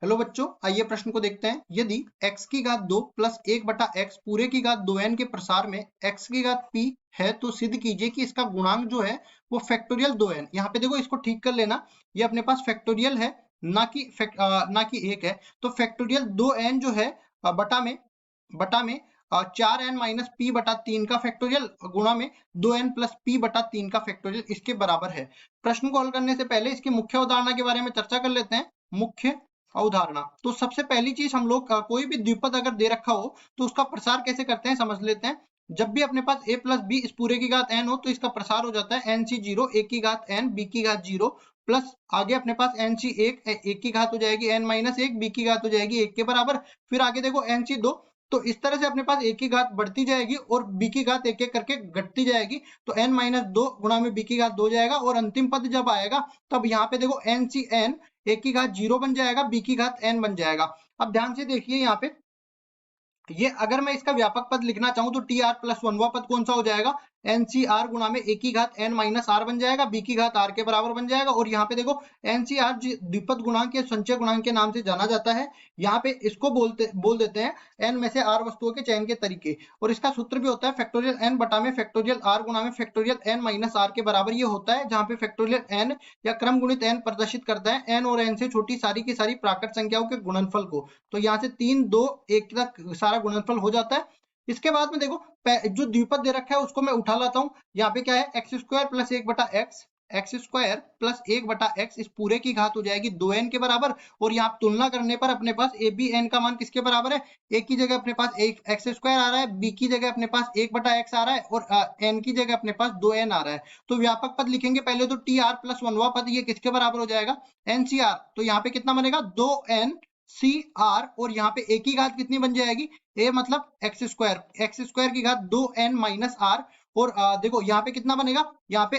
Hello बच्चों, आइए प्रश्न को देखते हैं। यदि x की घात 2 प्लस 1 बटा x पूरे की घात 2n के प्रसार में x की घात p है तो सिद्ध कीजिए कि इसका गुणांक जो है वो फैक्टोरियल 2n। यहाँ पे देखो इसको ठीक कर लेना, ये अपने पास फैक्टोरियल है ना कि 1 है। तो फैक्टोरियल 2n जो है बटा में 4n माइनस पी बटा 3 का फैक्टोरियल गुणा में 2n प्लस पी बटा 3 का फैक्टोरियल इसके बराबर है। प्रश्न को हल करने से पहले इसकी मुख्य अवधारणा के बारे में चर्चा कर लेते हैं। मुख्य अवधारणा, तो सबसे पहली चीज हम लोग कोई भी द्विपद अगर दे रखा हो तो उसका प्रसार कैसे करते हैं समझ लेते हैं। जब भी अपने पास a प्लस बी इस पूरे की घात n हो तो इसका प्रसार हो जाता है n सी 0 a की घात n b की घात 0 प्लस आगे अपने पास n सी 1 a की घात हो जाएगी n माइनस 1 b की घात हो जाएगी 1 के बराबर। फिर आगे देखो n सी 2, तो इस तरह से अपने पास a की घात बढ़ती जाएगी और b की घात एक एक करके घटती जाएगी। तो n माइनस 2 गुणा में b की घात 2 जाएगा और अंतिम पद जब आएगा तब यहाँ पे देखो n सी n a की घात 0 बन जाएगा, b की घात n बन जाएगा। अब ध्यान से देखिए यहाँ पे, ये अगर मैं इसका व्यापक पद लिखना चाहूं तो टी आर प्लस वनवा पद कौन सा हो जाएगा, एन सी आर गुणा में ए की घात एन माइनस आर बन जाएगा, बी की घात आर के बराबर बन जाएगा। और यहाँ पे देखो एन सी आर द्विपद गुणांक या संचय गुणांक के नाम से जाना जाता है। यहाँ पे इसको बोल देते हैं एन में से आर वस्तुओं के चयन के तरीके, और इसका सूत्र भी होता है फैक्टोरियल एन बटा में फैक्टोरियल आर गुणा में फैक्टोरियल एन माइनस आर के बराबर ये होता है, जहां पे फैक्टोरियल एन या क्रम गुणित एन प्रदर्शित करता है एन और एन से छोटी सारी की सारी प्राकृत संख्याओं के गुणनफल को। तो यहाँ से 3 2 1 तक सारा गुणनफल हो जाता है। इसके बाद में देखो जो द्विपद दे रखा है उसको मैं उठा लाता हूं। यहाँ पे क्या है, एक्स स्क्वायर प्लस 1 बटा एक्स स्क्वायर प्लस 1 बटा एक्स इस पूरे की घात हो जाएगी 2n के बराबर। और यहाँ तुलना करने पर अपने पास ए बी एन का मान किसके बराबर है, ए की जगह अपने पास एक एक्स स्क्वायर आ रहा है, बी की जगह अपने पास 1 बटा एक्स आ रहा है और एन की जगह अपने पास 2n आ रहा है। तो व्यापक पद लिखेंगे पहले तो टी आर प्लस वनवा पद ये किसके बराबर हो जाएगा, एन सी आर। तो यहाँ पे कितना बनेगा 2n सी आर, और यहाँ पे ए की घात कितनी बन जाएगी, ए मतलब एक्स स्क्वायर की घात 2n माइनस आर। और देखो यहाँ पे कितना बनेगा, यहाँ पे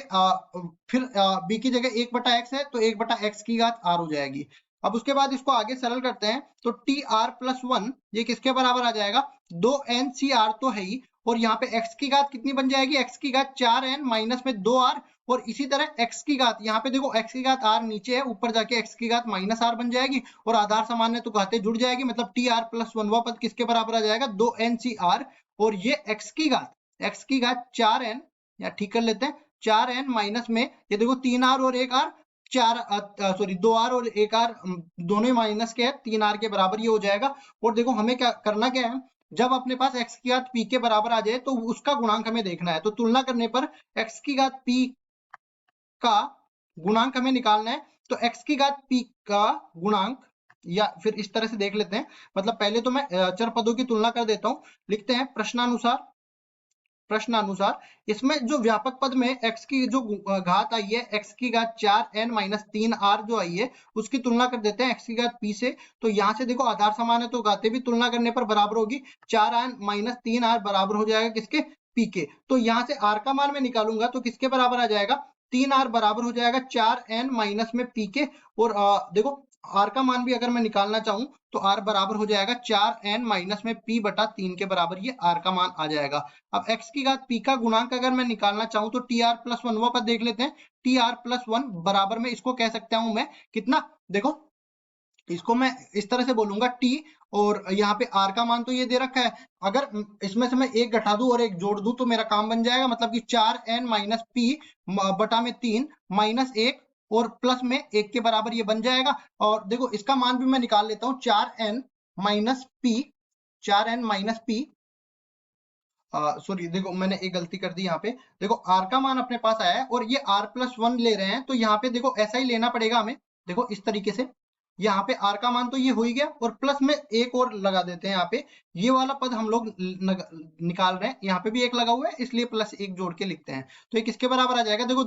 फिर बी की जगह 1 बटा एक्स है तो 1 बटा एक्स की घात आर हो जाएगी। अब उसके बाद इसको आगे सरल करते हैं तो टी आर प्लस 1 ये किसके बराबर आ जाएगा, 2n सी आर तो है ही, और यहाँ पे x की घात कितनी बन जाएगी, x की घात 4n माइनस में 2r। और इसी तरह x की घात, यहाँ पे देखो x की घात r नीचे है, ऊपर जाके x की घात माइनस r बन जाएगी और आधार समान है तो घातें जुड़ जाएगी, मतलब टी आर प्लस वनवा पद किसके बराबर आ जाएगा 2n सी आर। और ये x की घात 4n, या ठीक कर लेते हैं 4n माइनस में ये देखो 3r और 1r, 2r और 1r दोनों ही माइनस के है, 3r के बराबर ये हो जाएगा। और देखो हमें क्या करना क्या है, जब अपने पास x की घात p के बराबर आ जाए तो उसका गुणांक हमें देखना है। तो तुलना करने पर x की घात p का गुणांक हमें निकालना है। तो x की घात p का गुणांक, या फिर इस तरह से देख लेते हैं, मतलब पहले तो मैं चर पदों की तुलना कर देता हूं। लिखते हैं प्रश्नानुसार इसमें जो व्यापक पद में x की जो घात आई है, x की घात 4n माइनस 3r जो आई है उसकी तुलना कर देते हैं x की घात p से। तो यहाँ से देखो आधार समान है तो घातें भी तुलना करने पर बराबर होगी, 4n माइनस 3r बराबर हो जाएगा किसके, p के। तो यहाँ से r का मान मैं निकालूंगा तो किसके बराबर आ जाएगा, 3r बराबर हो जाएगा 4n माइनस में p के। और देखो r का मान भी अगर मैं निकालना चाहूं तो r बराबर हो जाएगा 4n माइनस में p बटा 3 के बराबर ये r का मान आ जाएगा। अब x की घात p का गुणांक अगर मैं निकालना चाहूं तो टी आर प्लस वनवा पर देख लेते हैं, टी आर प्लस 1 बराबर में इसको कह सकता हूं मैं कितना, देखो इसको मैं इस तरह से बोलूंगा t, और यहाँ पे r का मान तो ये दे रखा है, अगर इसमें से मैं एक घटा दूं और एक जोड़ दूं तो मेरा काम बन जाएगा, मतलब कि 4n माइनस p बटा में 3 माइनस 1 और प्लस में 1 के बराबर ये बन जाएगा। और देखो इसका मान भी मैं निकाल लेता हूँ, 4n माइनस p सॉरी देखो मैंने एक गलती कर दी यहाँ पे, देखो r का मान अपने पास आया है और ये r प्लस 1 ले रहे हैं तो यहाँ पे देखो ऐसा ही लेना पड़ेगा हमें। देखो इस तरीके से यहाँ पे r का मान तो ये हो ही गया और प्लस में एक और लगा देते हैं, यहाँ पे ये वाला पद हम लोग निकाल रहे हैं, यहाँ पे भी एक लगा हुआ है इसलिए प्लस एक जोड़ के लिखते हैं। तो ये किसके बराबर आ जाएगा, देखो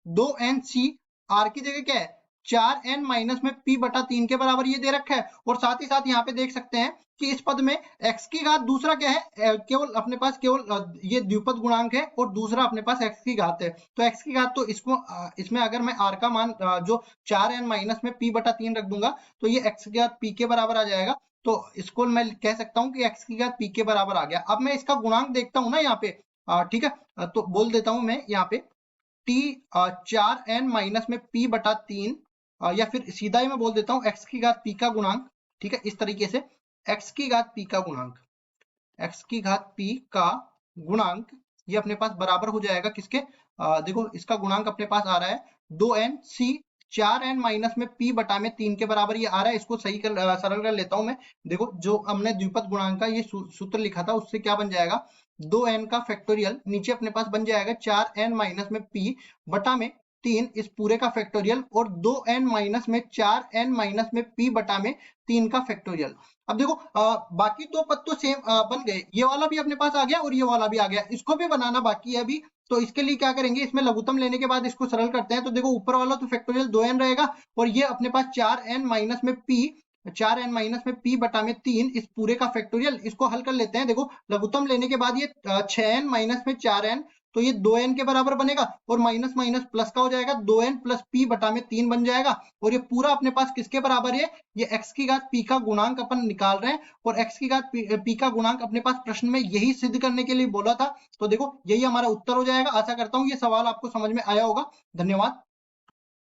2n सी r की जगह क्या है 4n माइनस में p बटा 3 के बराबर ये दे रखा है। और साथ ही साथ यहाँ पे देख सकते हैं कि इस पद में x की घात दूसरा क्या है, केवल अपने पास केवल ये द्विपद गुणांक है और दूसरा अपने पास x की घात है। तो x की घात तो इसको इसमें अगर मैं r का मान जो 4n माइनस में p बटा 3 रख दूंगा तो ये x की घात p के बराबर आ जाएगा। तो इसको मैं कह सकता हूँ कि x की घात p के बराबर आ गया। अब मैं इसका गुणांक देखता हूँ ना यहाँ पे, ठीक है, तो बोल देता हूँ मैं यहाँ पे t 4n माइनस में p बटा 3 या फिर सीधा ही मैं बोल देता हूँ x की घात p का गुणांक, ठीक है, इस तरीके से x की घात p का गुणांक, x की घात p का गुणांक ये अपने पास बराबर हो जाएगा किसके, देखो इसका गुणांक अपने पास आ रहा है 2n c 4n माइनस में p बटा में 3 के बराबर ये आ रहा है। इसको सही कर सरल कर लेता हूं मैं। देखो जो हमने द्विपद गुणांक का ये सूत्र लिखा था उससे क्या बन जाएगा, 2n का फैक्टोरियल नीचे अपने पास बन जाएगा 4n माइनस में p बटा में 3 इस पूरे का फैक्टोरियल और 2n माइनस में 4n माइनस में p बटा में 3 का फैक्टोरियल। अब देखो बाकी दो पद तो सेम बन गए, ये वाला भी अपने पास आ गया और ये वाला भी आ गया, इसको भी बनाना बाकी है अभी। तो इसके लिए क्या करेंगे, इसमें लघुत्तम लेने के बाद इसको सरल करते हैं। तो देखो ऊपर वाला तो फैक्टोरियल 2n रहेगा और ये अपने पास 4n माइनस में p, 4n माइनस में p बटा में 3 इस पूरे का फैक्टोरियल। इसको हल कर लेते हैं। देखो लघुत्तम लेने के बाद ये 6n माइनस में 4n, तो ये 2n के बराबर बनेगा और माइनस माइनस प्लस का हो जाएगा 2n प्लस p बटा में 3 बन जाएगा। और ये पूरा अपने पास किसके बराबर है, ये x की घात p का गुणांक अपन निकाल रहे हैं और x की घात p का गुणांक अपने पास प्रश्न में यही सिद्ध करने के लिए बोला था। तो देखो यही हमारा उत्तर हो जाएगा। आशा करता हूँ ये सवाल आपको समझ में आया होगा। धन्यवाद।